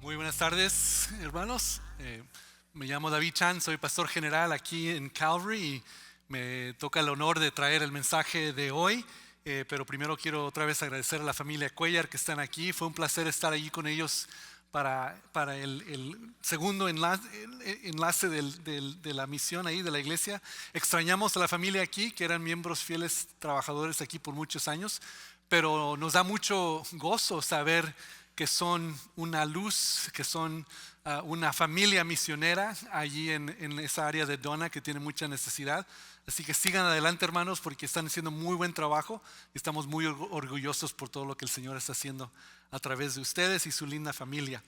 Muy buenas tardes, hermanos. Me llamo David Chan, soy pastor general aquí en Calvary y me toca el honor de traer el mensaje de hoy. Pero primero quiero otra vez agradecer a la familia Cuellar que están aquí. Fue un placer estar allí con ellos para el segundo enlace de la misión ahí de la iglesia. Extrañamos a la familia aquí, que eran miembros fieles trabajadores aquí por muchos años, pero nos da mucho gozo saber que son una luz, que son una familia misionera allí en esa área de Donna que tiene mucha necesidad. Así que sigan adelante, hermanos, porque están haciendo muy buen trabajo y estamos muy orgullosos por todo lo que el Señor está haciendo a través de ustedes y su linda familia.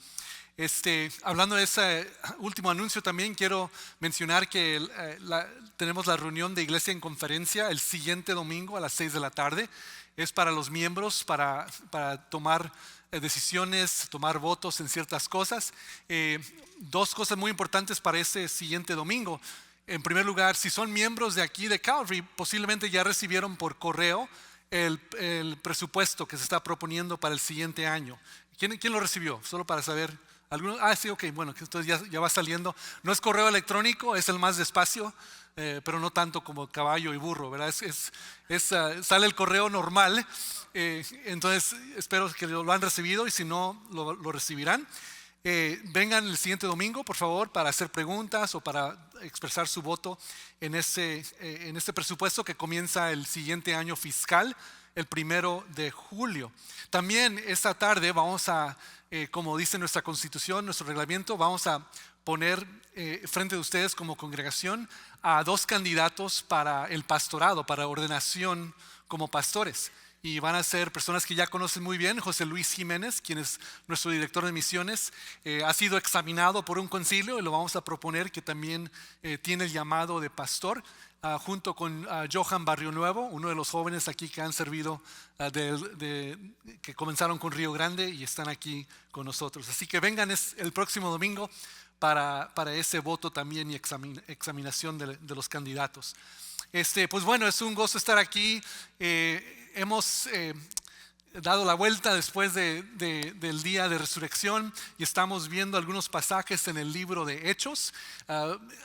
Hablando de ese último anuncio, también quiero mencionar que tenemos la reunión de iglesia en conferencia el siguiente domingo a las 6 de la tarde. Es para los miembros, para tomar decisiones, tomar votos en ciertas cosas. Dos cosas muy importantes para ese siguiente domingo. En primer lugar, si son miembros de aquí de Calvary, posiblemente ya recibieron por correo el presupuesto que se está proponiendo para el siguiente año. ¿Quién lo recibió? Solo para saber. ¿Algunos? Sí, ok, bueno, entonces ya va saliendo. No es correo electrónico, es el más despacio, pero no tanto como caballo y burro, ¿verdad? Sale el correo normal. Entonces espero que lo han recibido y si no, lo recibirán. Vengan el siguiente domingo, por favor, para hacer preguntas o para expresar su voto en este presupuesto que comienza el siguiente año fiscal, el 1 de julio. También esta tarde vamos a, como dice nuestra constitución, nuestro reglamento, vamos a poner frente de ustedes como congregación a 2 candidatos para el pastorado, para ordenación como pastores. Y van a ser personas que ya conocen muy bien. José Luis Jiménez, quien es nuestro director de misiones, ha sido examinado por un concilio y lo vamos a proponer que también tiene el llamado de pastor, junto con Johan Barrio Nuevo, uno de los jóvenes aquí que han servido, que comenzaron con Río Grande y están aquí con nosotros. Así que vengan el próximo domingo para ese voto también y examinación de los candidatos. Pues bueno, es un gozo estar aquí. Hemos dado la vuelta después del día de resurrección y estamos viendo algunos pasajes en el libro de Hechos,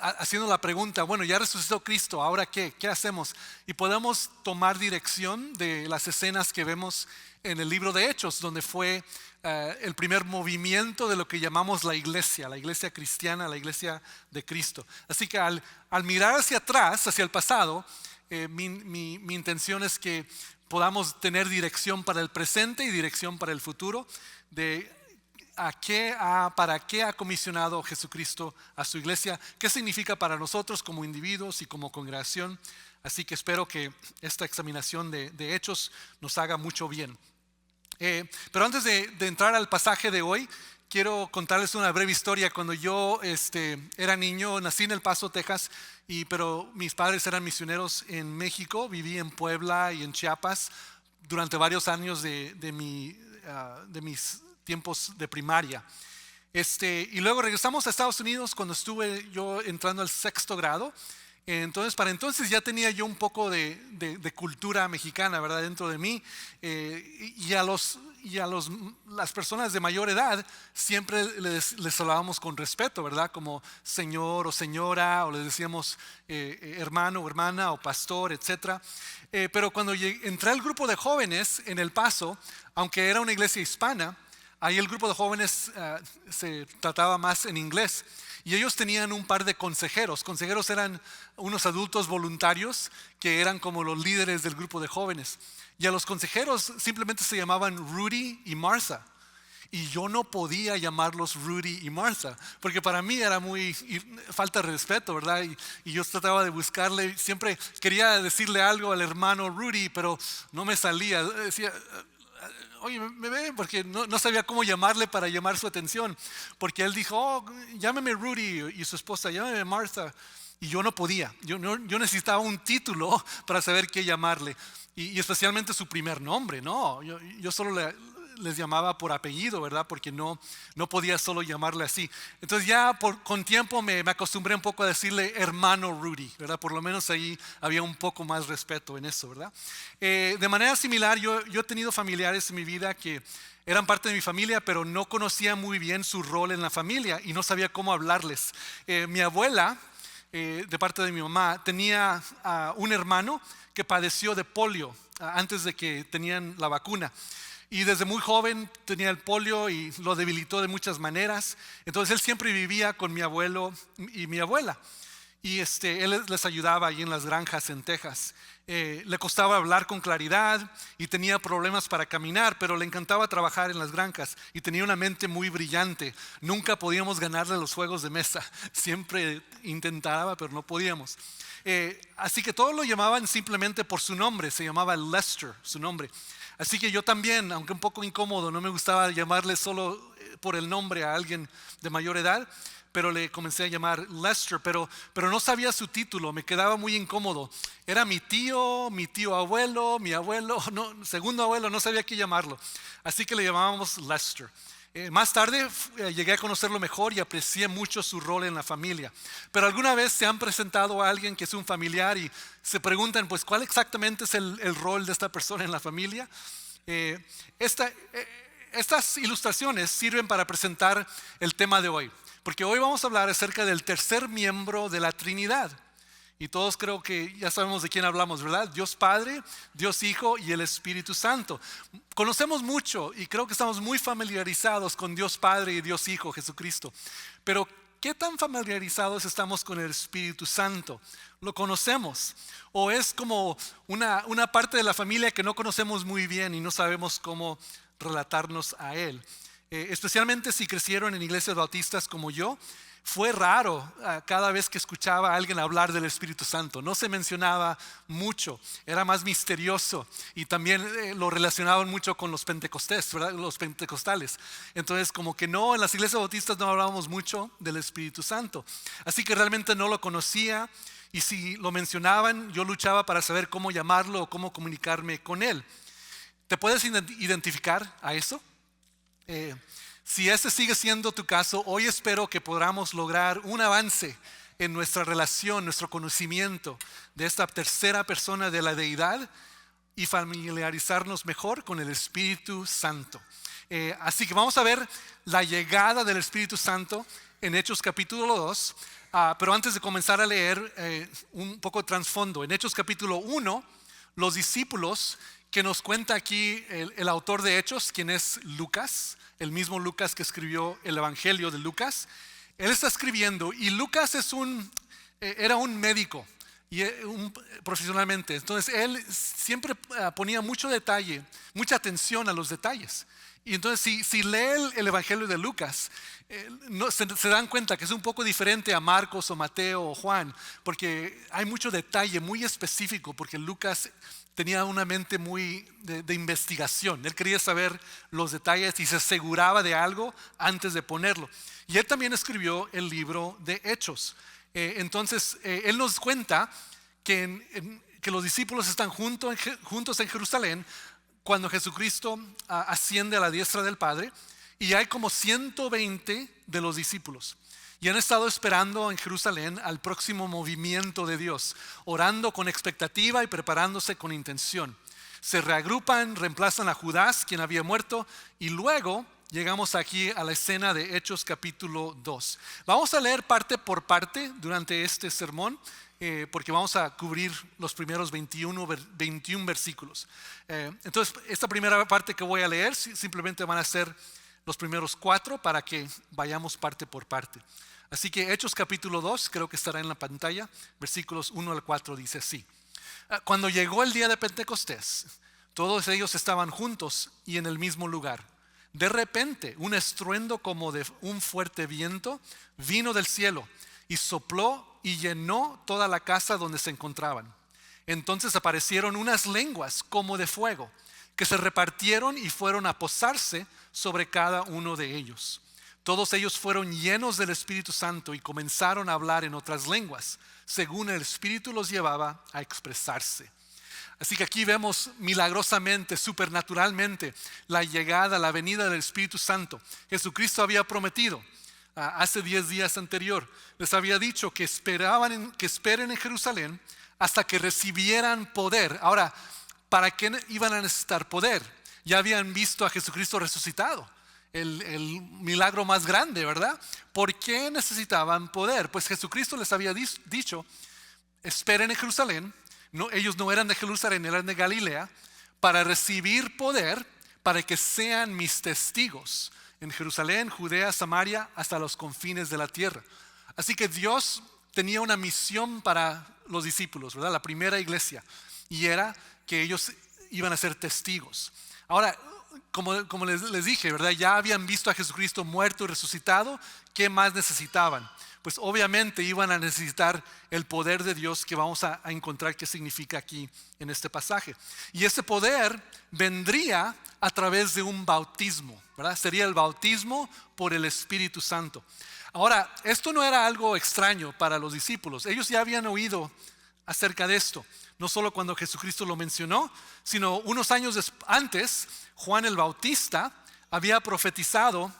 haciendo la pregunta, bueno, ya resucitó Cristo, ¿ahora qué? ¿Qué hacemos? Y podemos tomar dirección de las escenas que vemos en el libro de Hechos, donde fue el primer movimiento de lo que llamamos la iglesia cristiana, la iglesia de Cristo. Así que al mirar hacia atrás, hacia el pasado, mi intención es que podamos tener dirección para el presente y dirección para el futuro de para qué ha comisionado Jesucristo a su iglesia, qué significa para nosotros como individuos y como congregación. Así que espero que esta examinación de Hechos nos haga mucho bien. Pero antes de entrar al pasaje de hoy, quiero contarles una breve historia. Cuando yo era niño, nací en El Paso, Texas, pero mis padres eran misioneros en México. Viví en Puebla y en Chiapas durante varios años de mis tiempos de primaria. Y luego regresamos a Estados Unidos cuando estuve yo entrando al 6º grado. Entonces, para entonces ya tenía yo un poco de cultura mexicana, ¿verdad? Dentro de mí. Y a las personas de mayor edad siempre les hablábamos con respeto, ¿verdad? Como señor o señora, o les decíamos hermano o hermana o pastor, etc. Pero cuando entré al grupo de jóvenes en El Paso, aunque era una iglesia hispana, ahí el grupo de jóvenes se trataba más en inglés. Y ellos tenían un par de consejeros. Consejeros eran unos adultos voluntarios que eran como los líderes del grupo de jóvenes. Y a los consejeros simplemente se llamaban Rudy y Martha. Y yo no podía llamarlos Rudy y Martha, porque para mí era muy falta de respeto, ¿verdad? Y yo trataba de buscarle, siempre quería decirle algo al hermano Rudy, pero no me salía. Decía, oye, me ve, porque no sabía cómo llamarle para llamar su atención, porque él dijo, llámeme Rudy, y su esposa, llámeme Martha, y yo no podía, yo necesitaba un título para saber qué llamarle, y especialmente su primer nombre. No, yo solo les llamaba por apellido, ¿verdad? Porque no podía solo llamarle así. Entonces ya con tiempo me acostumbré un poco a decirle hermano Rudy, ¿verdad? Por lo menos ahí había un poco más respeto en eso, ¿verdad? De manera similar, yo he tenido familiares en mi vida que eran parte de mi familia, pero no conocía muy bien su rol en la familia y no sabía cómo hablarles. Mi abuela, de parte de mi mamá, tenía un hermano que padeció de polio antes de que tenían la vacuna. Y desde muy joven tenía el polio y lo debilitó de muchas maneras. Entonces él siempre vivía con mi abuelo y mi abuela. Y él les ayudaba ahí en las granjas en Texas. Le costaba hablar con claridad y tenía problemas para caminar, pero le encantaba trabajar en las granjas y tenía una mente muy brillante. Nunca podíamos ganarle los juegos de mesa. Siempre intentaba, pero no podíamos. Así que todos lo llamaban simplemente por su nombre. Se llamaba Lester, su nombre. Así que yo también, aunque un poco incómodo, no me gustaba llamarle solo por el nombre a alguien de mayor edad, pero le comencé a llamar Lester, pero no sabía su título, me quedaba muy incómodo. Era mi tío abuelo, mi abuelo, no, segundo abuelo, no sabía qué llamarlo. Así que le llamábamos Lester. Más tarde llegué a conocerlo mejor y aprecié mucho su rol en la familia. Pero alguna vez se han presentado a alguien que es un familiar y se preguntan, pues, ¿cuál exactamente es el rol de esta persona en la familia? Estas ilustraciones sirven para presentar el tema de hoy, porque hoy vamos a hablar acerca del tercer miembro de la Trinidad. Y todos creo que ya sabemos de quién hablamos, ¿verdad? Dios Padre, Dios Hijo y el Espíritu Santo. Conocemos mucho y creo que estamos muy familiarizados con Dios Padre y Dios Hijo, Jesucristo. Pero ¿qué tan familiarizados estamos con el Espíritu Santo? ¿Lo conocemos? ¿O es como una parte de la familia que no conocemos muy bien y no sabemos cómo relatarnos a Él? Especialmente si crecieron en iglesias bautistas como yo, fue raro cada vez que escuchaba a alguien hablar del Espíritu Santo. No se mencionaba mucho, era más misterioso y también lo relacionaban mucho con los pentecostés, ¿verdad? Los pentecostales. Entonces como que no, en las iglesias bautistas no hablábamos mucho del Espíritu Santo. Así que realmente no lo conocía y si lo mencionaban yo luchaba para saber cómo llamarlo o cómo comunicarme con él. ¿Te puedes identificar a eso? Si este sigue siendo tu caso, hoy espero que podamos lograr un avance en nuestra relación, nuestro conocimiento de esta tercera persona de la deidad y familiarizarnos mejor con el Espíritu Santo. Así que vamos a ver la llegada del Espíritu Santo en Hechos capítulo 2, pero antes de comenzar a leer un poco de trasfondo. En Hechos capítulo 1, los discípulos que nos cuenta aquí el autor de Hechos, quien es Lucas, el mismo Lucas que escribió el Evangelio de Lucas. Él está escribiendo y Lucas era un médico y profesionalmente. Entonces él siempre ponía mucho detalle, mucha atención a los detalles. Y entonces si lee el Evangelio de Lucas, se dan cuenta que es un poco diferente a Marcos o Mateo o Juan, porque hay mucho detalle muy específico, porque Lucas tenía una mente muy de investigación. Él quería saber los detalles y se aseguraba de algo antes de ponerlo. Y él también escribió el libro de Hechos. Entonces, él nos cuenta que los discípulos están juntos en Jerusalén cuando Jesucristo asciende a la diestra del Padre, y hay como 120 de los discípulos. Y han estado esperando en Jerusalén al próximo movimiento de Dios, orando con expectativa y preparándose con intención. Se reagrupan, reemplazan a Judas, quien había muerto, y luego llegamos aquí a la escena de Hechos capítulo 2. Vamos a leer parte por parte durante este sermón, porque vamos a cubrir los primeros 21 versículos. Entonces, esta primera parte que voy a leer simplemente van a ser los primeros 4 para que vayamos parte por parte. Así que Hechos capítulo 2, creo que estará en la pantalla, versículos 1 al 4 dice así. Cuando llegó el día de Pentecostés, todos ellos estaban juntos y en el mismo lugar. De repente, un estruendo como de un fuerte viento vino del cielo y sopló y llenó toda la casa donde se encontraban. Entonces aparecieron unas lenguas como de fuego que se repartieron y fueron a posarse sobre cada uno de ellos. Todos ellos fueron llenos del Espíritu Santo y comenzaron a hablar en otras lenguas, según el Espíritu los llevaba a expresarse. Así que aquí vemos milagrosamente, supernaturalmente, la llegada, la venida del Espíritu Santo. Jesucristo había prometido hace 10 días anterior, les había dicho que esperen en Jerusalén hasta que recibieran poder. Ahora, ¿para qué iban a necesitar poder? Ya habían visto a Jesucristo resucitado, el milagro más grande, ¿verdad? ¿Por qué necesitaban poder? Pues Jesucristo les había dicho, esperen en Jerusalén. No, ellos no eran de Jerusalén, eran de Galilea, para recibir poder, para que sean mis testigos en Jerusalén, Judea, Samaria, hasta los confines de la tierra. Así que Dios tenía una misión para los discípulos, ¿verdad? La primera iglesia, y era que ellos iban a ser testigos. Ahora, como les dije, ¿verdad? Ya habían visto a Jesucristo muerto y resucitado. ¿Qué más necesitaban? Pues obviamente iban a necesitar el poder de Dios, que vamos a encontrar qué significa aquí en este pasaje. Y ese poder vendría a través de un bautismo, ¿verdad? Sería el bautismo por el Espíritu Santo. Ahora, esto no era algo extraño para los discípulos. Ellos ya habían oído acerca de esto. No solo cuando Jesucristo lo mencionó, sino unos años antes, Juan el Bautista había profetizado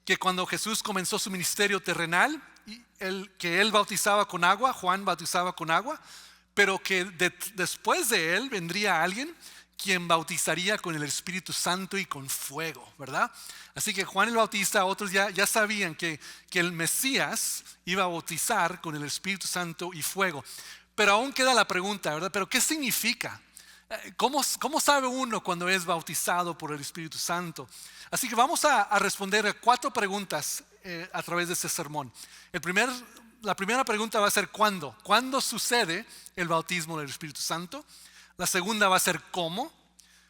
que cuando Jesús comenzó su ministerio terrenal, que él bautizaba con agua, Juan bautizaba con agua, pero que después de él vendría alguien quien bautizaría con el Espíritu Santo y con fuego, ¿verdad? Así que Juan el Bautista, otros ya sabían que el Mesías iba a bautizar con el Espíritu Santo y fuego. Pero aún queda la pregunta, ¿verdad? ¿Pero qué significa? ¿Cómo sabe uno cuando es bautizado por el Espíritu Santo? Así que vamos a responder a 4 preguntas a través de este sermón. La primera pregunta va a ser ¿cuándo? ¿Cuándo sucede el bautismo del Espíritu Santo? La segunda va a ser ¿cómo?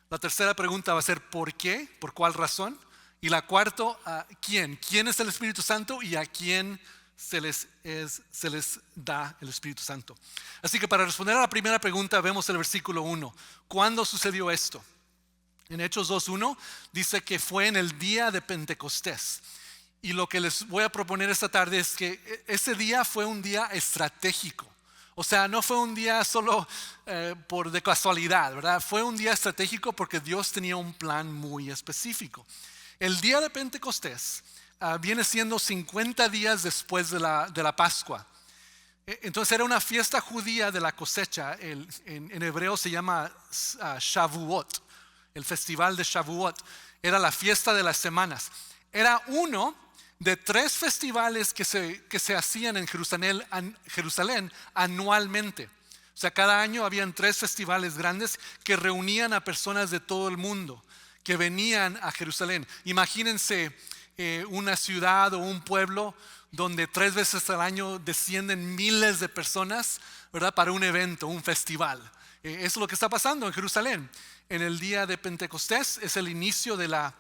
La tercera pregunta va a ser ¿por qué? ¿Por cuál razón? Y la cuarta, ¿quién? ¿Quién es el Espíritu Santo y a quién se les da el Espíritu Santo? Así que para responder a la primera pregunta vemos el versículo 1. ¿Cuándo sucedió esto? En Hechos 2:1 dice que fue en el día de Pentecostés. Y lo que les voy a proponer esta tarde es que ese día fue un día estratégico. O sea, no fue un día solo de casualidad, ¿verdad? Fue un día estratégico porque Dios tenía un plan muy específico. El día de Pentecostés viene siendo 50 días después de la Pascua. Entonces era una fiesta judía de la cosecha. En hebreo se llama Shavuot, el festival de Shavuot. Era la fiesta de las semanas. Era uno de 3 festivales que se hacían en Jerusalén anualmente. O sea, cada año habían 3 festivales grandes que reunían a personas de todo el mundo que venían a Jerusalén. Imagínense una ciudad o un pueblo donde 3 veces al año descienden miles de personas, ¿verdad? Para un evento, un festival. Eso es lo que está pasando en Jerusalén. En el día de Pentecostés es el inicio de la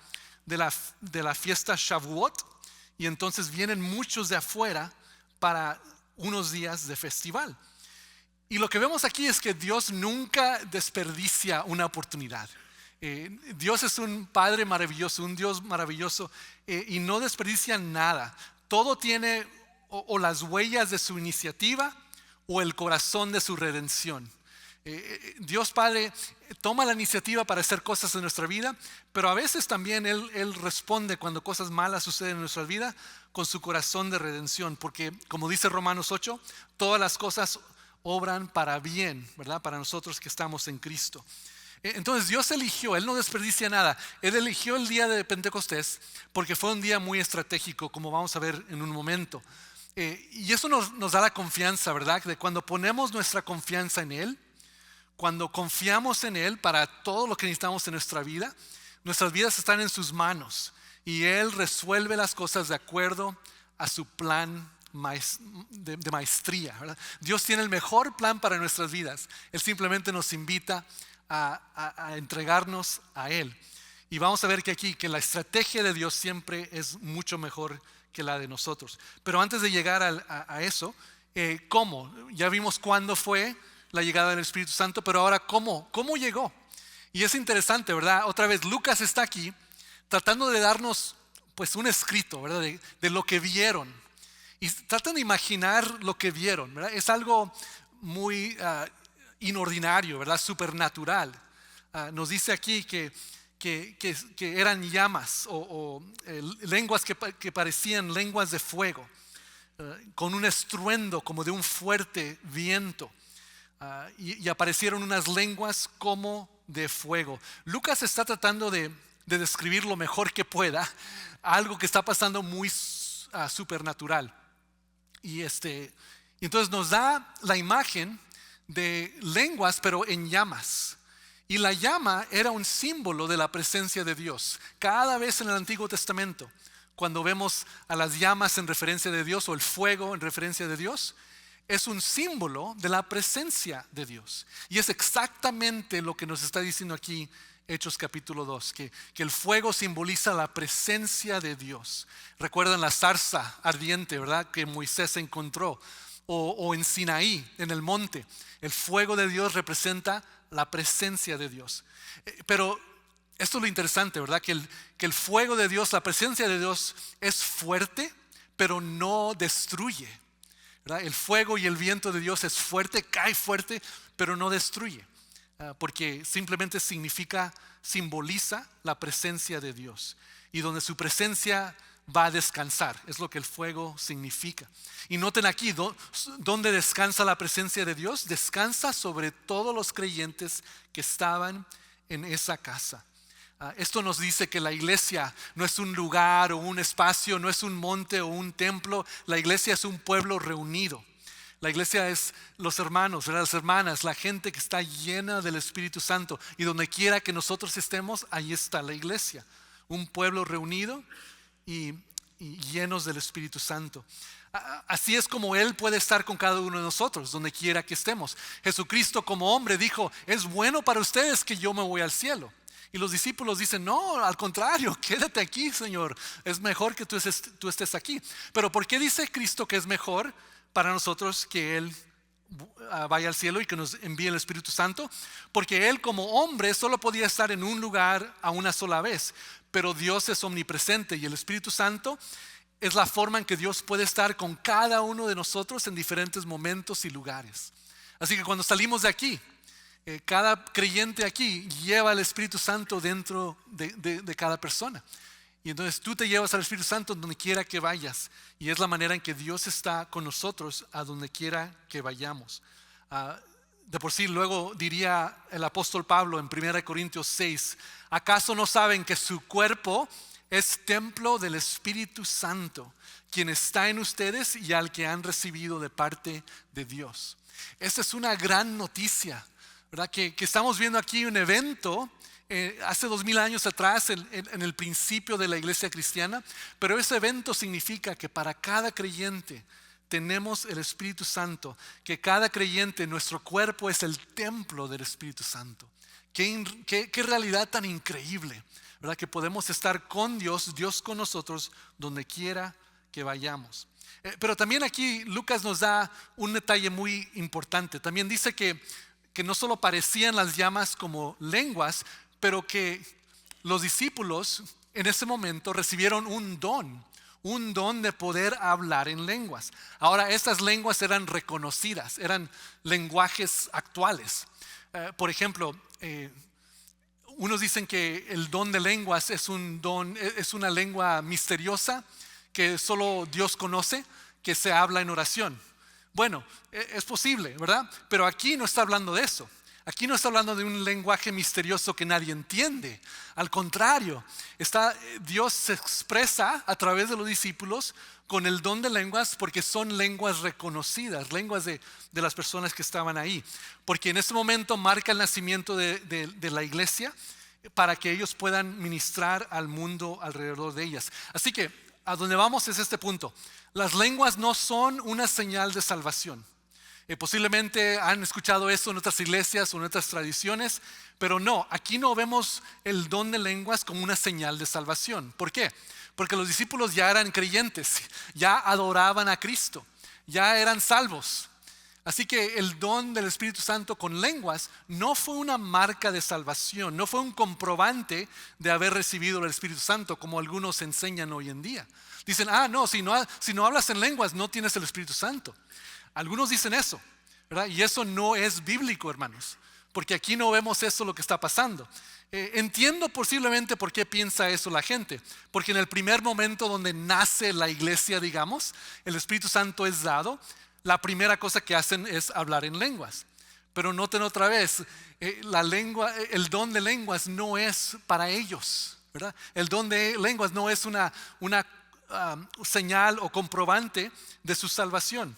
fiesta Shavuot, y entonces vienen muchos de afuera para unos días de festival. Y lo que vemos aquí es que Dios nunca desperdicia una oportunidad. Dios es un Padre maravilloso, un Dios maravilloso, y no desperdicia nada. Todo tiene o las huellas de su iniciativa o el corazón de su redención. Dios Padre toma la iniciativa para hacer cosas en nuestra vida, pero a veces también Él responde cuando cosas malas suceden en nuestra vida con su corazón de redención, porque como dice Romanos 8, todas las cosas obran para bien, ¿verdad? Para nosotros que estamos en Cristo. Entonces Dios eligió, Él no desperdicia nada. Él eligió el día de Pentecostés porque fue un día muy estratégico, como vamos a ver en un momento. Y eso nos da la confianza, ¿verdad? De cuando ponemos nuestra confianza en Él, cuando confiamos en Él para todo lo que necesitamos en nuestra vida, nuestras vidas están en sus manos y Él resuelve las cosas de acuerdo a su plan de maestría, ¿verdad? Dios tiene el mejor plan para nuestras vidas. Él simplemente nos invita a entregarnos a Él. Y vamos a ver que la estrategia de Dios siempre es mucho mejor que la de nosotros. Pero antes de llegar a eso, ¿cómo? Ya vimos cuándo fue la llegada del Espíritu Santo, pero ahora ¿cómo llegó? Y es interesante, ¿verdad? Otra vez Lucas está aquí tratando de darnos pues un escrito, ¿verdad? De lo que vieron. Y tratan de imaginar lo que vieron, ¿verdad? Es algo muy inordinario, ¿verdad? Supernatural. Nos dice aquí que eran llamas o lenguas que parecían lenguas de fuego, con un estruendo como de un fuerte viento. Y aparecieron unas lenguas como de fuego. Lucas está tratando de describir lo mejor que pueda algo que está pasando muy supernatural. Y entonces nos da la imagen de lenguas pero en llamas. Y la llama era un símbolo de la presencia de Dios. Cada vez en el Antiguo Testamento, cuando vemos a las llamas en referencia de Dios o el fuego en referencia de Dios, es un símbolo de la presencia de Dios. Y es exactamente lo que nos está diciendo aquí Hechos capítulo 2, que el fuego simboliza la presencia de Dios. Recuerdan la zarza ardiente, ¿verdad?, que Moisés encontró, o en Sinaí, en el monte. El fuego de Dios representa la presencia de Dios. Pero esto es lo interesante, ¿verdad?, que el fuego de Dios, la presencia de Dios es fuerte, pero no destruye, ¿verdad? El fuego y el viento de Dios es fuerte, cae fuerte, pero no destruye. Porque simplemente simboliza la presencia de Dios. Y donde su presencia va a descansar, es lo que el fuego significa. Y noten aquí, ¿dónde descansa la presencia de Dios? Descansa sobre todos los creyentes que estaban en esa casa. Esto nos dice que la iglesia no es un lugar o un espacio, no es un monte o un templo. La iglesia es un pueblo reunido. La iglesia es los hermanos, las hermanas, la gente que está llena del Espíritu Santo. Y donde quiera que nosotros estemos, ahí está la iglesia. Un pueblo reunido y llenos del Espíritu Santo. Así es como Él puede estar con cada uno de nosotros, donde quiera que estemos. Jesucristo como hombre dijo, es bueno para ustedes que yo me voy al cielo. Y los discípulos dicen, no, al contrario, quédate aquí, Señor. Es mejor que tú estés aquí. Pero ¿por qué dice Cristo que es mejor para nosotros que Él vaya al cielo y que nos envíe el Espíritu Santo? Porque Él como hombre solo podía estar en un lugar a una sola vez. Pero Dios es omnipresente y el Espíritu Santo es la forma en que Dios puede estar con cada uno de nosotros en diferentes momentos y lugares. Así que cuando salimos de aquí, cada creyente aquí lleva el Espíritu Santo dentro de cada persona. Y entonces tú te llevas al Espíritu Santo donde quiera que vayas. Y es la manera en que Dios está con nosotros a donde quiera que vayamos. De por sí, luego diría el apóstol Pablo en 1 Corintios 6, ¿acaso no saben que su cuerpo es templo del Espíritu Santo, quien está en ustedes y al que han recibido de parte de Dios? Esta es una gran noticia, ¿verdad? Que estamos viendo aquí un evento hace 2000 años atrás, en el principio de la iglesia cristiana, pero ese evento significa que para cada creyente tenemos el Espíritu Santo, que cada creyente, nuestro cuerpo es el templo del Espíritu Santo. Qué realidad tan increíble, ¿verdad? Que podemos estar con Dios, Dios con nosotros, donde quiera que vayamos. Pero también aquí Lucas nos da un detalle muy importante. También dice que no solo parecían las llamas como lenguas, pero que los discípulos en ese momento recibieron un don de poder hablar en lenguas. Ahora, estas lenguas eran reconocidas, eran lenguajes actuales. Por ejemplo, unos dicen que el don de lenguas es una lengua misteriosa que solo Dios conoce, que se habla en oración. Bueno, es posible, ¿verdad? Pero aquí no está hablando de eso. Aquí no está hablando de un lenguaje misterioso que nadie entiende. Al contrario, Dios se expresa a través de los discípulos con el don de lenguas, porque son lenguas reconocidas, lenguas de las personas que estaban ahí. Porque en ese momento marca el nacimiento de la iglesia para que ellos puedan ministrar al mundo alrededor de ellas. Así que a donde vamos es este punto. Las lenguas no son una señal de salvación. Posiblemente han escuchado eso en otras iglesias o en otras tradiciones, pero no, aquí no vemos el don de lenguas como una señal de salvación. ¿Por qué? Porque los discípulos ya eran creyentes, ya adoraban a Cristo, ya eran salvos. Así que el don del Espíritu Santo con lenguas no fue una marca de salvación, no fue un comprobante de haber recibido el Espíritu Santo, como algunos enseñan hoy en día. Dicen, no, si no hablas en lenguas no tienes el Espíritu Santo. Algunos dicen eso, ¿verdad? Y eso no es bíblico, hermanos, porque aquí no vemos eso lo que está pasando. Entiendo posiblemente por qué piensa eso la gente, porque en el primer momento donde nace la iglesia, digamos, el Espíritu Santo es dado, la primera cosa que hacen es hablar en lenguas. Pero noten otra vez, la lengua, el don de lenguas no es para ellos, ¿verdad? El don de lenguas no es una señal o comprobante de su salvación.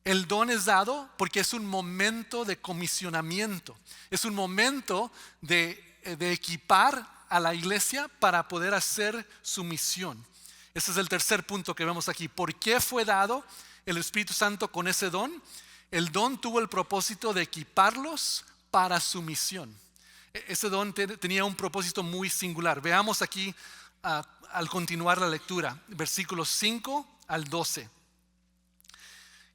El don es dado porque es un momento de comisionamiento, es un momento de equipar a la iglesia para poder hacer su misión. Ese es el tercer punto que vemos aquí. ¿Por qué fue dado el Espíritu Santo con ese don? El don tuvo el propósito de equiparlos para su misión. Ese don tenía un propósito muy singular. Veamos aquí al continuar la lectura, versículos 5 al 12.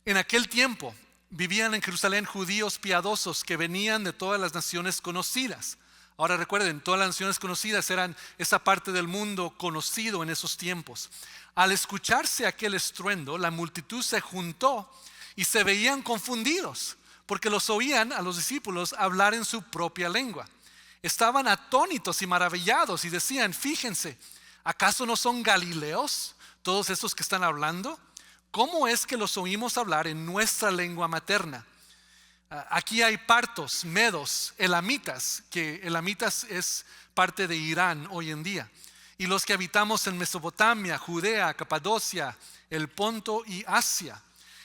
En aquel tiempo vivían en Jerusalén judíos piadosos que venían de todas las naciones conocidas. Ahora recuerden, todas las naciones conocidas eran esa parte del mundo conocido en esos tiempos. Al escucharse aquel estruendo, la multitud se juntó y se veían confundidos, porque los oían a los discípulos hablar en su propia lengua. Estaban atónitos y maravillados y decían: fíjense, ¿acaso no son galileos todos estos que están hablando? ¿Cómo es que los oímos hablar en nuestra lengua materna? Aquí hay partos, medos, elamitas, que elamitas es parte de Irán hoy en día. Y los que habitamos en Mesopotamia, Judea, Capadocia, el Ponto y Asia.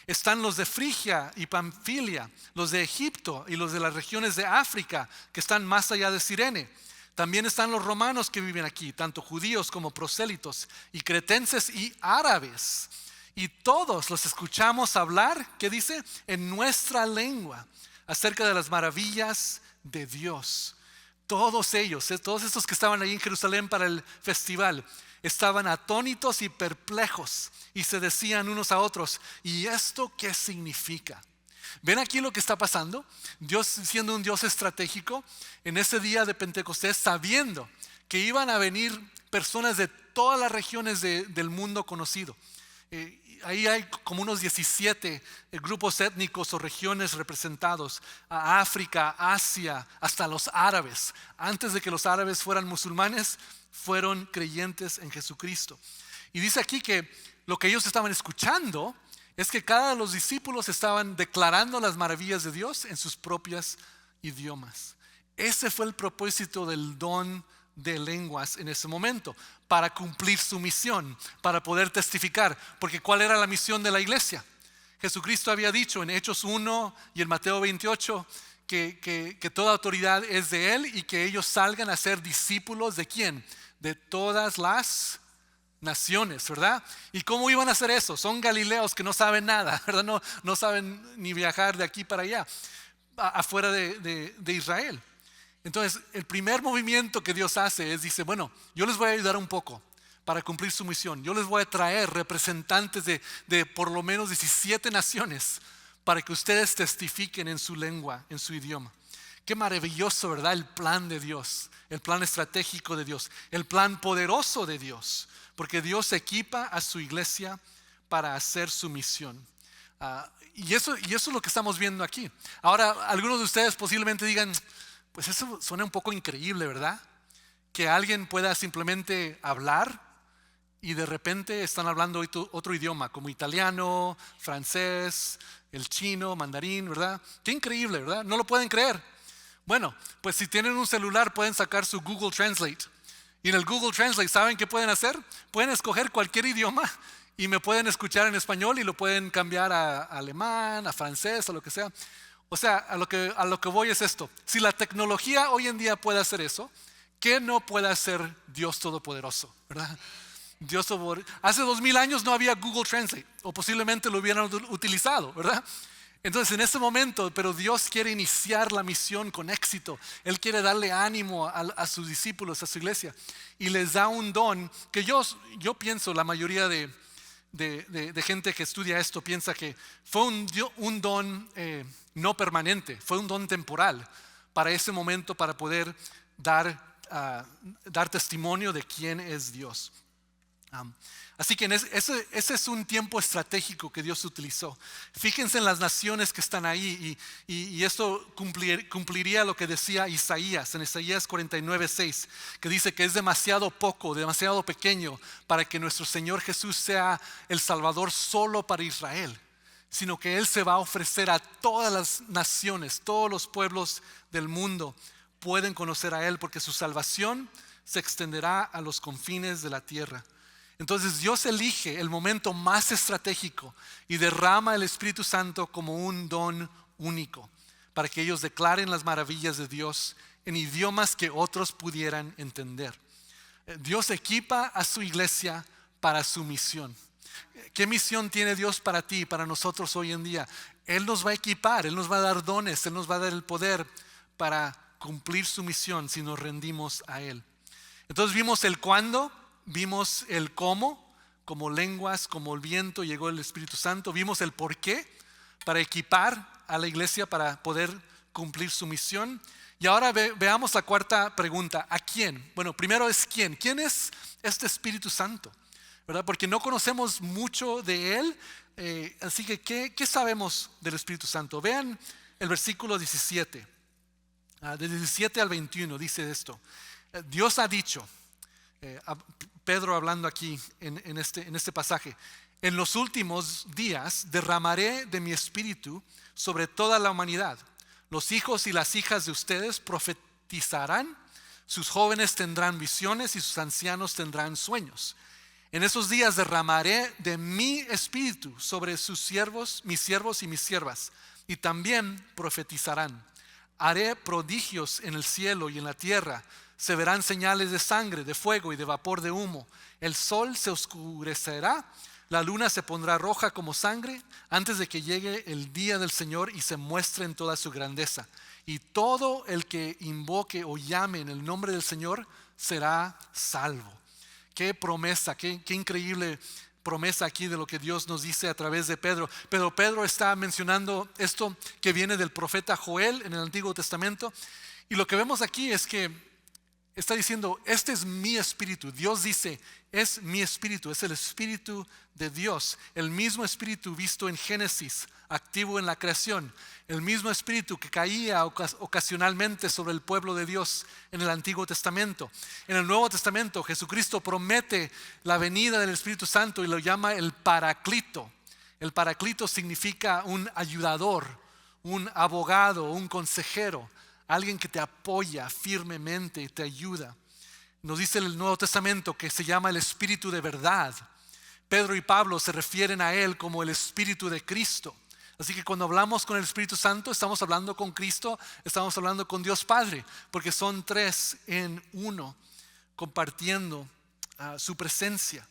Están los de Frigia y Panfilia, los de Egipto y los de las regiones de África que están más allá de Cirene. También están los romanos que viven aquí, tanto judíos como prosélitos, y cretenses y árabes. Y todos los escuchamos hablar, ¿qué dice? En nuestra lengua, acerca de las maravillas de Dios. Todos ellos, todos estos que estaban ahí en Jerusalén para el festival, estaban atónitos y perplejos y se decían unos a otros: ¿y esto qué significa? ¿Ven aquí lo que está pasando? Dios, siendo un Dios estratégico, en ese día de Pentecostés, sabiendo que iban a venir personas de todas las regiones del mundo conocido. Ahí hay como unos 17 grupos étnicos o regiones representados: a África, Asia, hasta los árabes. Antes de que los árabes fueran musulmanes, fueron creyentes en Jesucristo. Y dice aquí que lo que ellos estaban escuchando es que cada de los discípulos estaban declarando las maravillas de Dios en sus propios idiomas. Ese fue el propósito del don de lenguas en ese momento, para cumplir su misión, para poder testificar. Porque ¿cuál era la misión de la iglesia? Jesucristo había dicho en Hechos 1 y en Mateo 28 que toda autoridad es de Él y que ellos salgan a ser discípulos ¿de quién? De todas las naciones, ¿verdad? ¿Y cómo iban a hacer eso? Son galileos que no saben nada, ¿verdad? No saben ni viajar de aquí para allá, afuera de Israel. Entonces, el primer movimiento que Dios hace es, dice: bueno, yo les voy a ayudar un poco para cumplir su misión. Yo les voy a traer representantes de por lo menos 17 naciones para que ustedes testifiquen en su lengua, en su idioma. Qué maravilloso, ¿verdad? El plan de Dios, el plan estratégico de Dios, el plan poderoso de Dios, porque Dios equipa a su iglesia para hacer su misión. Y eso es lo que estamos viendo aquí. Ahora, algunos de ustedes posiblemente digan: pues eso suena un poco increíble, ¿verdad? Que alguien pueda simplemente hablar y de repente están hablando otro idioma, como italiano, francés, el chino, mandarín, ¿verdad? Qué increíble, ¿verdad? No lo pueden creer. Bueno, pues si tienen un celular pueden sacar su Google Translate. Y en el Google Translate, ¿saben qué pueden hacer? Pueden escoger cualquier idioma y me pueden escuchar en español y lo pueden cambiar a alemán, a francés, a lo que sea. O sea, a lo que voy es esto: si la tecnología hoy en día puede hacer eso, ¿qué no puede hacer Dios Todopoderoso? ¿Verdad? Hace 2000 años no había Google Translate, o posiblemente lo hubieran utilizado, ¿verdad? Entonces en ese momento, pero Dios quiere iniciar la misión con éxito. Él quiere darle ánimo a sus discípulos, a su iglesia, y les da un don que yo pienso, la mayoría de gente que estudia esto piensa que fue un don no permanente, fue un don temporal para ese momento, para poder dar testimonio de quién es Dios. Am, Así que ese es un tiempo estratégico que Dios utilizó. Fíjense en las naciones que están ahí y esto cumpliría lo que decía Isaías en Isaías 49:6, que dice que es demasiado poco, demasiado pequeño para que nuestro Señor Jesús sea el Salvador solo para Israel, sino que Él se va a ofrecer a todas las naciones, todos los pueblos del mundo pueden conocer a Él porque su salvación se extenderá a los confines de la tierra. Entonces Dios elige el momento más estratégico y derrama el Espíritu Santo como un don único para que ellos declaren las maravillas de Dios en idiomas que otros pudieran entender. Dios equipa a su iglesia para su misión. ¿Qué misión tiene Dios para ti y para nosotros hoy en día? Él nos va a equipar, Él nos va a dar dones, Él nos va a dar el poder para cumplir su misión si nos rendimos a Él. Entonces vimos el cuándo, vimos el cómo, como lenguas, como el viento llegó el Espíritu Santo. Vimos el por qué, para equipar a la iglesia para poder cumplir su misión. Y ahora veamos la cuarta pregunta, ¿a quién? Bueno, primero es ¿quién? ¿Quién es este Espíritu Santo? ¿Verdad? Porque no conocemos mucho de Él, así que ¿qué sabemos del Espíritu Santo? Vean el versículo 17, de 17 al 21 dice esto. Dios ha dicho, Pedro hablando aquí en este pasaje, en los últimos días derramaré de mi espíritu sobre toda la humanidad. Los hijos y las hijas de ustedes profetizarán, sus jóvenes tendrán visiones y sus ancianos tendrán sueños. En esos días derramaré de mi espíritu sobre sus siervos, mis siervos y mis siervas, y también profetizarán. Haré prodigios en el cielo y en la tierra. Se verán señales de sangre, de fuego y de vapor de humo. El sol se oscurecerá, la luna se pondrá roja como sangre antes de que llegue el día del Señor y se muestre en toda su grandeza. Y todo el que invoque o llame en el nombre del Señor será salvo. Qué promesa, qué increíble promesa aquí de lo que Dios nos dice a través de Pedro. Pero Pedro está mencionando esto que viene del profeta Joel en el Antiguo Testamento. Y lo que vemos aquí es que está diciendo, este es mi espíritu. Dios dice, es mi espíritu, es el espíritu de Dios. El mismo espíritu visto en Génesis, activo en la creación. El mismo espíritu que caía ocasionalmente sobre el pueblo de Dios en el Antiguo Testamento. En el Nuevo Testamento, Jesucristo promete la venida del Espíritu Santo y lo llama el Paraclito. El Paraclito significa un ayudador, un abogado, un consejero. Alguien que te apoya firmemente y te ayuda. Nos dice el Nuevo Testamento que se llama el Espíritu de verdad. Pedro y Pablo se refieren a Él como el Espíritu de Cristo. Así que cuando hablamos con el Espíritu Santo, estamos hablando con Cristo, estamos hablando con Dios Padre, porque son tres en uno, compartiendo su presencia.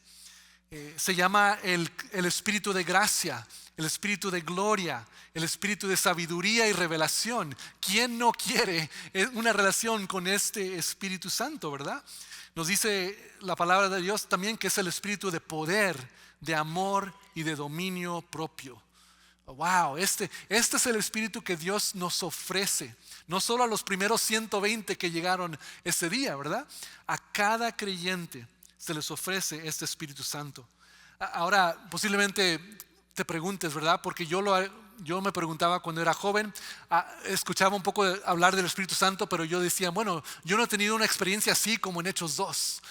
Se llama el Espíritu de gracia, el Espíritu de gloria, el Espíritu de sabiduría y revelación. ¿Quién no quiere una relación con este Espíritu Santo, verdad? Nos dice la palabra de Dios también que es el Espíritu de poder, de amor y de dominio propio. Wow, este es el Espíritu que Dios nos ofrece. No solo a los primeros 120 que llegaron ese día, ¿verdad? A cada creyente se les ofrece este Espíritu Santo. Ahora, posiblemente te preguntes, ¿verdad? Porque yo me preguntaba cuando era joven, escuchaba un poco hablar del Espíritu Santo, pero yo decía, bueno, yo no he tenido una experiencia así como en Hechos 2.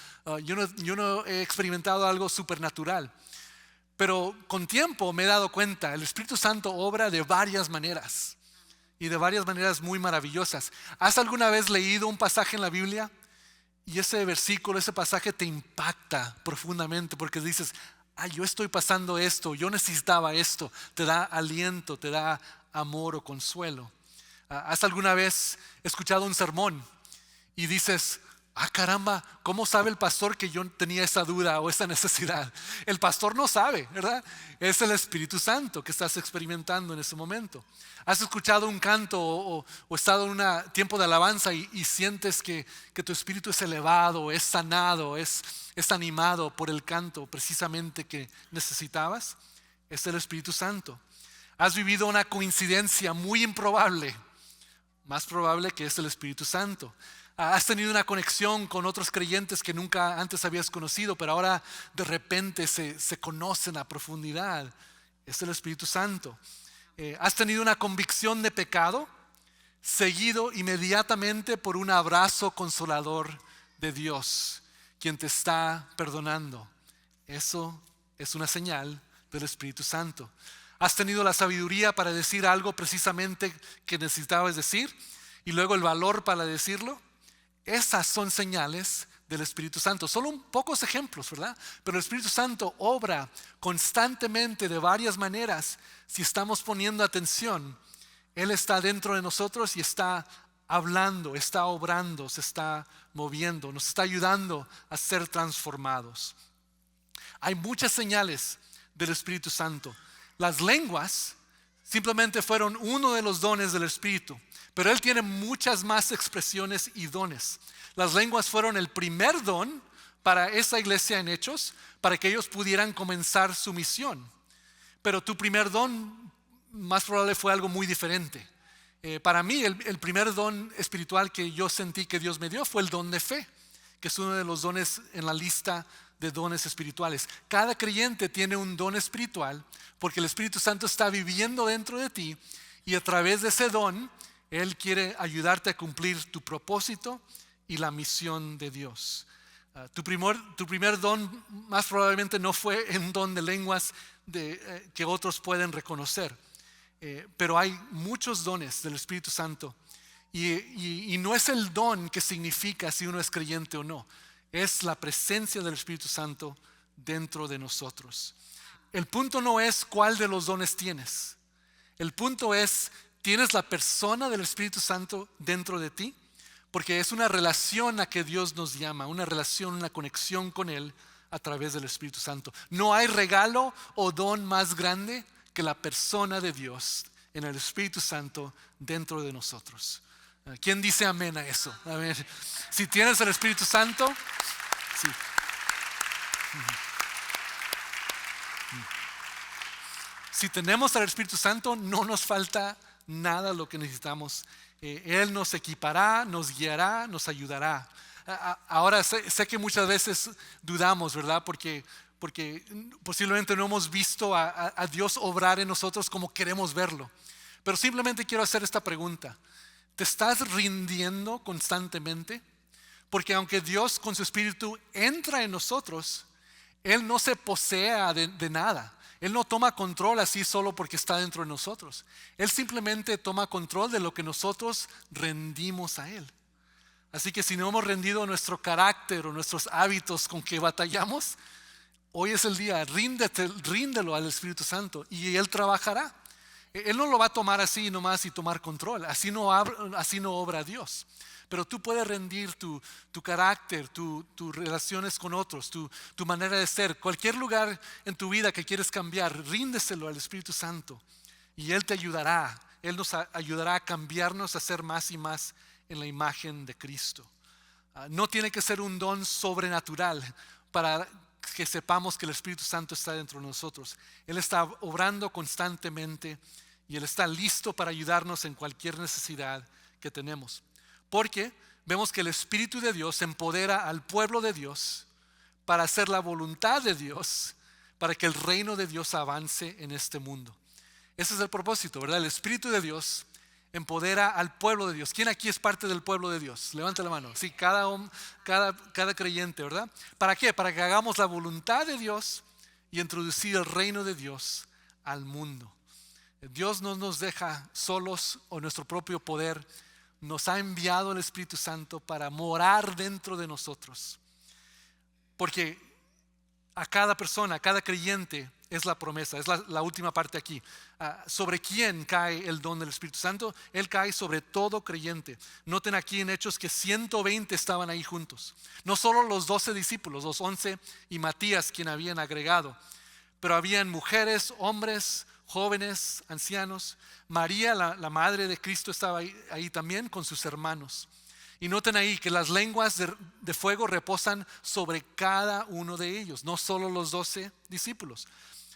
Yo no he experimentado algo supernatural. Pero con tiempo me he dado cuenta, el Espíritu Santo obra de varias maneras y de varias maneras muy maravillosas. ¿Has alguna vez leído un pasaje en la Biblia y ese versículo, ese pasaje te impacta profundamente porque dices, yo estoy pasando esto, yo necesitaba esto? Te da aliento, te da amor o consuelo. ¿Has alguna vez escuchado un sermón y dices, caramba, ¿cómo sabe el pastor que yo tenía esa duda o esa necesidad? El pastor no sabe, ¿verdad? Es el Espíritu Santo que estás experimentando en ese momento. ¿Has escuchado un canto o estado en un tiempo de alabanza y sientes que tu espíritu es elevado, es sanado, es animado por el canto precisamente que necesitabas? Es el Espíritu Santo. ¿Has vivido una coincidencia muy improbable? Más probable que es el Espíritu Santo. Has tenido una conexión con otros creyentes que nunca antes habías conocido, pero ahora de repente se conocen a profundidad. Es el Espíritu Santo. Has tenido una convicción de pecado, seguido inmediatamente por un abrazo consolador de Dios, quien te está perdonando. Eso es una señal del Espíritu Santo. Has tenido la sabiduría para decir algo precisamente que necesitabas decir y luego el valor para decirlo. Esas son señales del Espíritu Santo. Solo pocos ejemplos, ¿verdad? Pero el Espíritu Santo obra constantemente de varias maneras. Si estamos poniendo atención, Él está dentro de nosotros y está hablando, está obrando, se está moviendo, nos está ayudando a ser transformados. Hay muchas señales del Espíritu Santo. Las lenguas simplemente fueron uno de los dones del Espíritu, pero Él tiene muchas más expresiones y dones. Las lenguas fueron el primer don para esa iglesia en Hechos, para que ellos pudieran comenzar su misión. Pero tu primer don más probable fue algo muy diferente. Para mí el primer don espiritual que yo sentí que Dios me dio fue el don de fe, que es uno de los dones en la lista de dones espirituales. Cada creyente tiene un don espiritual porque el Espíritu Santo está viviendo dentro de ti y a través de ese don Él quiere ayudarte a cumplir tu propósito y la misión de Dios. Tu primer don más probablemente no fue un don de lenguas que otros pueden reconocer, pero hay muchos dones del Espíritu Santo y no es el don que significa si uno es creyente o no. Es la presencia del Espíritu Santo dentro de nosotros. El punto no es cuál de los dones tienes. El punto es, ¿tienes la persona del Espíritu Santo dentro de ti? Porque es una relación a que Dios nos llama, una relación, una conexión con Él a través del Espíritu Santo. No hay regalo o don más grande que la persona de Dios en el Espíritu Santo dentro de nosotros. ¿Quién dice amén a eso? A ver, si tienes el Espíritu Santo, sí. Si tenemos al Espíritu Santo, no nos falta nada lo que necesitamos. Él nos equipará, nos guiará, nos ayudará. Ahora sé que muchas veces dudamos, ¿verdad? Porque posiblemente no hemos visto a Dios obrar en nosotros como queremos verlo. Pero simplemente quiero hacer esta pregunta. ¿Te estás rindiendo constantemente? Porque aunque Dios con su Espíritu entra en nosotros, Él no se posea de nada. Él no toma control así solo porque está dentro de nosotros. Él simplemente toma control de lo que nosotros rendimos a Él. Así que si no hemos rendido nuestro carácter o nuestros hábitos con que batallamos, hoy es el día, ríndelo al Espíritu Santo y Él trabajará. Él no lo va a tomar así nomás y tomar control. Así no obra Dios. Pero tú puedes rendir tu carácter, tus relaciones con otros, tu manera de ser. Cualquier lugar en tu vida que quieres cambiar, ríndeselo al Espíritu Santo. Y Él te ayudará. Él nos ayudará a cambiarnos a ser más y más en la imagen de Cristo. No tiene que ser un don sobrenatural para que sepamos que el Espíritu Santo está dentro de nosotros. Él está obrando constantemente y Él está listo para ayudarnos en cualquier necesidad que tenemos. Porque vemos que el Espíritu de Dios empodera al pueblo de Dios para hacer la voluntad de Dios, para que el reino de Dios avance en este mundo. Ese es el propósito, ¿verdad? El Espíritu de Dios empodera al pueblo de Dios. ¿Quién aquí es parte del pueblo de Dios? Levante la mano. Sí, cada creyente, ¿verdad? ¿Para qué? Para que hagamos la voluntad de Dios y introducir el reino de Dios al mundo. Dios no nos deja solos o nuestro propio poder. Nos ha enviado el Espíritu Santo para morar dentro de nosotros. Porque a cada persona, a cada creyente es la promesa, es la última parte aquí. ¿Sobre quién cae el don del Espíritu Santo? Él cae sobre todo creyente. Noten aquí en Hechos que 120 estaban ahí juntos. No solo los 12 discípulos, los 11 y Matías quien habían agregado, pero habían mujeres, hombres, jóvenes, ancianos. María, la madre de Cristo, estaba ahí también con sus hermanos. Y noten ahí que las lenguas de fuego reposan sobre cada uno de ellos, no solo los 12 discípulos.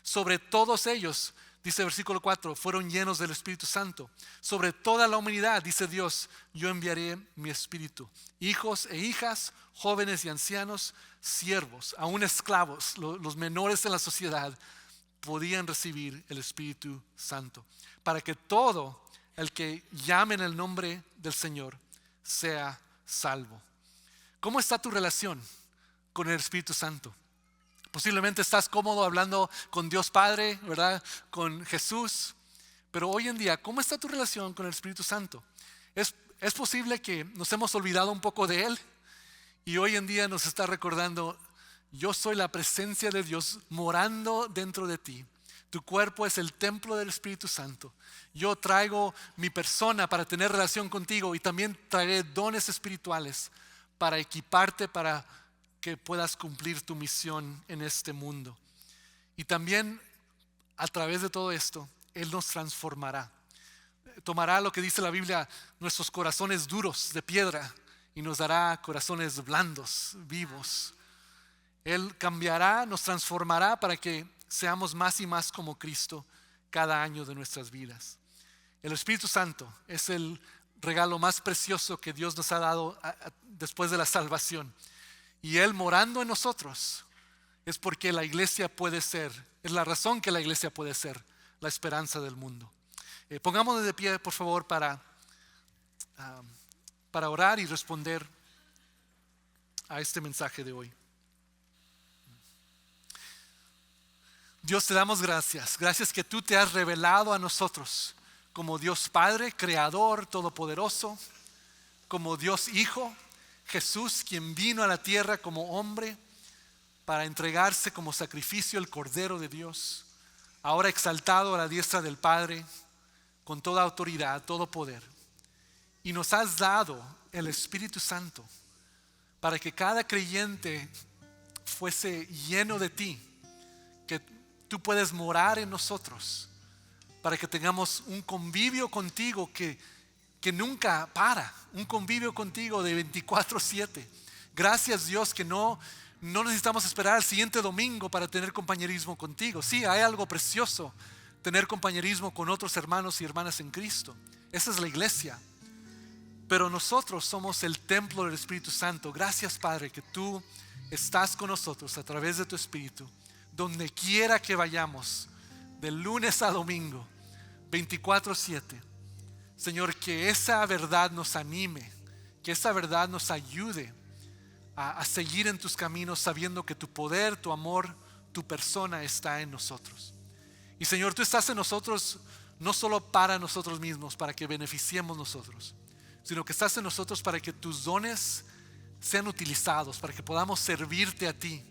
Sobre todos ellos, dice versículo 4, fueron llenos del Espíritu Santo. Sobre toda la humanidad, dice Dios, yo enviaré mi Espíritu. Hijos e hijas, jóvenes y ancianos, siervos, aún esclavos, los menores en la sociedad, podían recibir el Espíritu Santo. Para que todo el que llame en el nombre del Señor sea salvo. ¿Cómo está tu relación con el Espíritu Santo? Posiblemente estás cómodo hablando con Dios Padre, ¿verdad? Con Jesús. Pero hoy en día, ¿cómo está tu relación con el Espíritu Santo? Es posible que nos hemos olvidado un poco de Él y hoy en día nos está recordando: yo soy la presencia de Dios morando dentro de ti. Tu cuerpo es el templo del Espíritu Santo. Yo traigo mi persona para tener relación contigo y también traeré dones espirituales para equiparte para que puedas cumplir tu misión en este mundo. Y también a través de todo esto, Él nos transformará. Tomará lo que dice la Biblia, nuestros corazones duros de piedra, y nos dará corazones blandos, vivos. Él cambiará, nos transformará para que seamos más y más como Cristo cada año de nuestras vidas. El Espíritu Santo es el regalo más precioso que Dios nos ha dado después de la salvación. Y Él morando en nosotros es porque la iglesia puede ser, es la razón que la iglesia puede ser la esperanza del mundo. Pongámonos de pie, por favor, para orar y responder a este mensaje de hoy. Dios, te damos gracias. Gracias que tú te has revelado a nosotros como Dios Padre, Creador, Todopoderoso, como Dios Hijo, Jesús, quien vino a la tierra como hombre para entregarse como sacrificio, el Cordero de Dios, ahora exaltado a la diestra del Padre, con toda autoridad, todo poder. Y nos has dado el Espíritu Santo para que cada creyente fuese lleno de ti, que tú puedes morar en nosotros, para que tengamos un convivio contigo que nunca para, un convivio contigo de 24/7. Gracias, Dios, que no necesitamos esperar al siguiente domingo para tener compañerismo contigo. Sí, hay algo precioso, tener compañerismo con otros hermanos y hermanas en Cristo. Esa es la iglesia. Pero nosotros somos el templo del Espíritu Santo. Gracias, Padre, que tú estás con nosotros a través de tu Espíritu, donde quiera que vayamos, de lunes a domingo, 24/7. Señor, que esa verdad nos anime, que esa verdad nos ayude a seguir en tus caminos, sabiendo que tu poder, tu amor, tu persona está en nosotros. Y Señor, tú estás en nosotros no solo para nosotros mismos, para que beneficiemos nosotros, sino que estás en nosotros para que tus dones sean utilizados, para que podamos servirte a ti,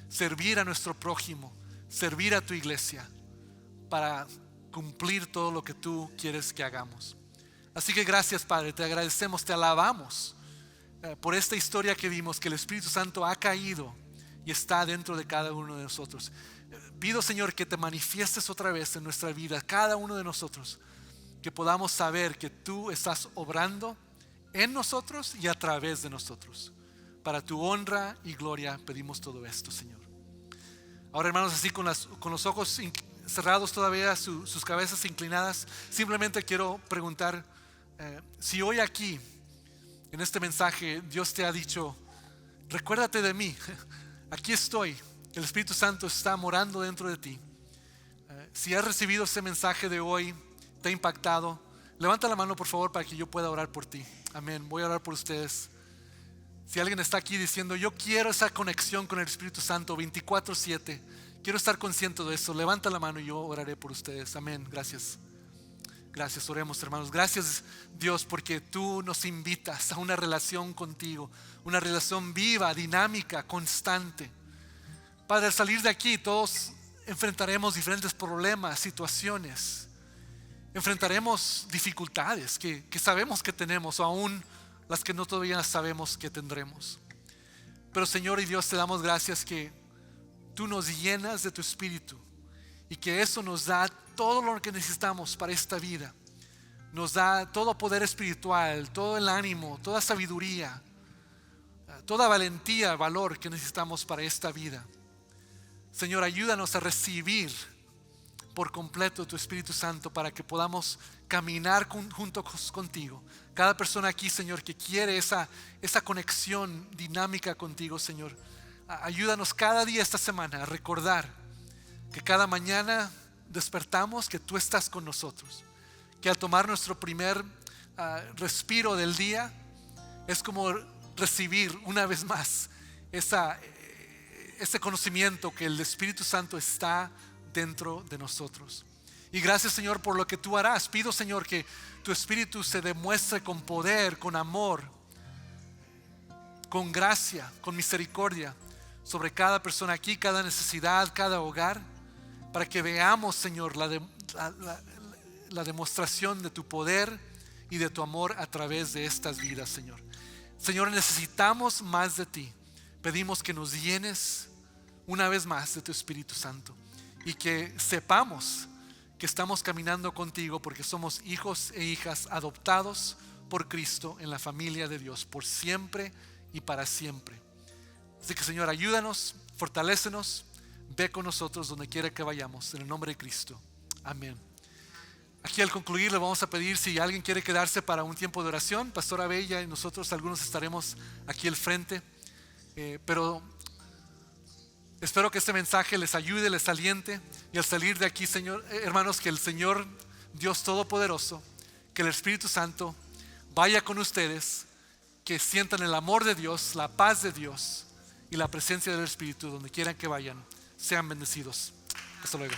servir a nuestro prójimo, servir a tu iglesia, para cumplir todo lo que tú quieres que hagamos. Así que gracias, Padre, te agradecemos, te alabamos por esta historia que vimos, que el Espíritu Santo ha caído y está dentro de cada uno de nosotros. Pido, Señor, que te manifiestes otra vez en nuestra vida, cada uno de nosotros, que podamos saber que tú estás obrando en nosotros y a través de nosotros. Para tu honra y gloria pedimos todo esto, Señor. Ahora, hermanos, así con los ojos cerrados todavía, sus cabezas inclinadas, simplemente quiero preguntar si hoy aquí, en este mensaje, Dios te ha dicho: recuérdate de mí, aquí estoy, el Espíritu Santo está morando dentro de ti. Si has recibido ese mensaje de hoy, te ha impactado, levanta la mano, por favor, para que yo pueda orar por ti. Amén, voy a orar por ustedes. Si alguien está aquí diciendo: yo quiero esa conexión con el Espíritu Santo 24/7, quiero estar consciente de eso, levanta la mano y yo oraré por ustedes. Amén, gracias. Gracias, oremos, hermanos. Gracias, Dios, porque tú nos invitas a una relación contigo, una relación viva, dinámica, constante. Padre, al salir de aquí todos enfrentaremos diferentes problemas, situaciones, enfrentaremos dificultades que sabemos que tenemos, o aún las que no todavía sabemos que tendremos. Pero Señor y Dios, te damos gracias que tú nos llenas de tu Espíritu y que eso nos da todo lo que necesitamos para esta vida. Nos da todo poder espiritual, todo el ánimo, toda sabiduría, toda valentía, valor que necesitamos para esta vida. Señor, ayúdanos a recibir por completo tu Espíritu Santo para que podamos caminar juntos contigo. Cada persona aquí, Señor, que quiere esa conexión dinámica contigo, Señor, ayúdanos cada día esta semana a recordar que cada mañana despertamos, que tú estás con nosotros, que al tomar nuestro primer respiro del día es como recibir una vez más ese conocimiento que el Espíritu Santo está dentro de nosotros. Y gracias, Señor, por lo que tú harás. Pido, Señor, que tu Espíritu se demuestre con poder, con amor, con gracia, con misericordia sobre cada persona aquí, cada necesidad, cada hogar, para que veamos, Señor, la demostración de tu poder y de tu amor a través de estas vidas, Señor. Señor, necesitamos más de ti. Pedimos que nos llenes una vez más de tu Espíritu Santo y que sepamos que estamos caminando contigo porque somos hijos e hijas adoptados por Cristo en la familia de Dios por siempre y para siempre. Así que, Señor, ayúdanos, fortalécenos, ve con nosotros donde quiera que vayamos, en el nombre de Cristo. Amén. Aquí al concluir le vamos a pedir si alguien quiere quedarse para un tiempo de oración. Pastora Bella y nosotros algunos estaremos aquí al frente, pero espero que este mensaje les ayude, les aliente, y al salir de aquí, Señor, hermanos, que el Señor Dios Todopoderoso, que el Espíritu Santo vaya con ustedes, que sientan el amor de Dios, la paz de Dios y la presencia del Espíritu donde quieran que vayan. Sean bendecidos. Hasta luego.